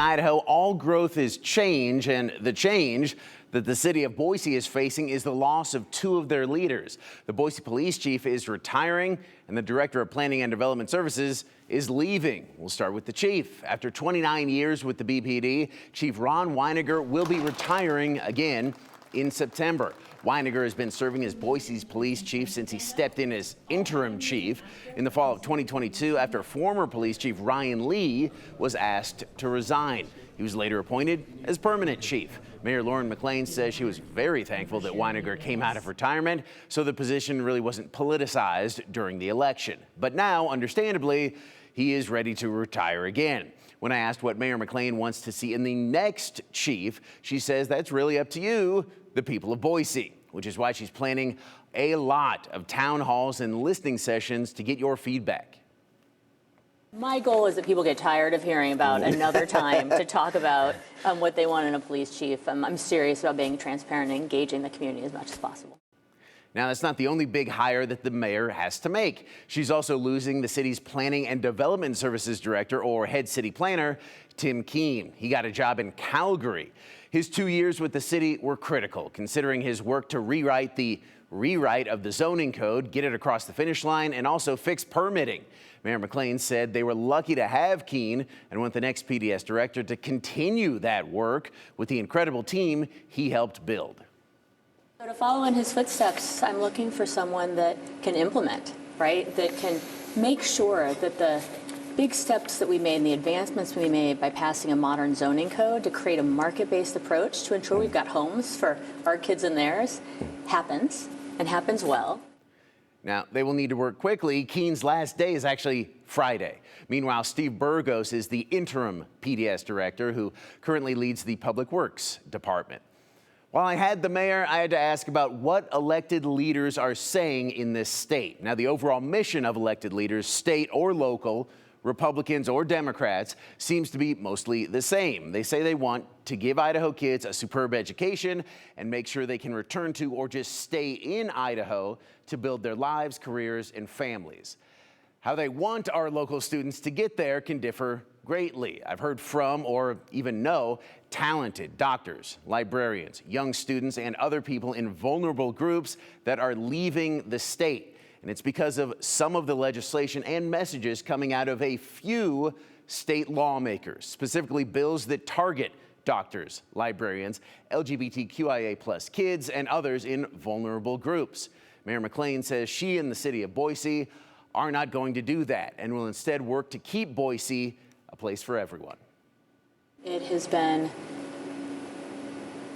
Idaho, all growth is change, and the change that the city of Boise is facing is the loss of two of their leaders. The Boise police chief is retiring, and the director of planning and development services is leaving. We'll start with the chief. After 29 years with the BPD, Chief Ron Weiniger will be retiring again in September. Weiniger has been serving as Boise's police chief since he stepped in as interim chief in the fall of 2022 after former police chief Ryan Lee was asked to resign. He was later appointed as permanent chief. Mayor McLean says she was very thankful that Weiniger came out of retirement, so the position really wasn't politicized during the election. But now, understandably, he is ready to retire again. When I asked what Mayor McLean wants to see in the next chief, she says that's really up to you, the people of Boise, which is why she's planning a lot of town halls and listening sessions to get your feedback. My goal is that people get tired of hearing about another time to talk about what they want in a police chief. I'm serious about being transparent and engaging the community as much as possible. Now, that's not the only big hire that the mayor has to make. She's also losing the city's Planning and Development Services Director, or head city planner, Tim Keene. He got a job in Calgary. His 2 years with the city were critical, considering his work to rewrite of the zoning code, get it across the finish line, and also fix permitting. Mayor McLean said they were lucky to have Keene and want the next PDS director to continue that work with the incredible team he helped build. So to follow in his footsteps, I'm looking for someone that can implement, right? That can make sure that the big steps that we made and the advancements we made by passing a modern zoning code to create a market-based approach to ensure we've got homes for our kids and theirs happens, and happens well. Now, they will need to work quickly. Keene's last day is actually Friday. Meanwhile, Steve Burgos is the interim PDS director who currently leads the Public Works Department. While I had the mayor, I had to ask about what elected leaders are saying in this state. Now, the overall mission of elected leaders, state or local, Republicans or Democrats, seems to be mostly the same. They say they want to give Idaho kids a superb education and make sure they can return to or just stay in Idaho to build their lives, careers, and families. How they want our local students to get there can differ greatly. I've heard from, or even know, talented doctors, librarians, young students, and other people in vulnerable groups that are leaving the state. And it's because of some of the legislation and messages coming out of a few state lawmakers, specifically bills that target doctors, librarians, LGBTQIA+ kids, and others in vulnerable groups. Mayor McLean says she and the city of Boise are not going to do that and will instead work to keep Boise a place for everyone. It has been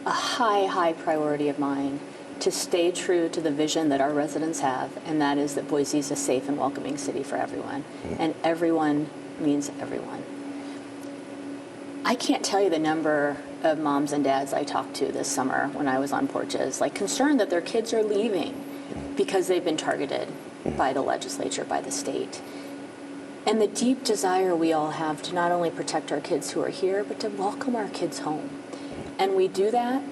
a high priority of mine to stay true to the vision that our residents have, and that is that Boise is a safe and welcoming city for everyone. And everyone means everyone. I can't tell you the number of moms and dads I talked to this summer when I was on porches, like concerned that their kids are leaving because they've been targeted by the legislature, by the state. And the deep desire we all have to not only protect our kids who are here, but to welcome our kids home. And we do that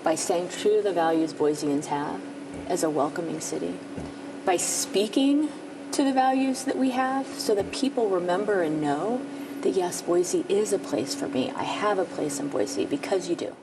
by staying true to the values Boiseans have as a welcoming city, by speaking to the values that we have so that people remember and know that, yes, Boise is a place for me. I have a place in Boise because you do.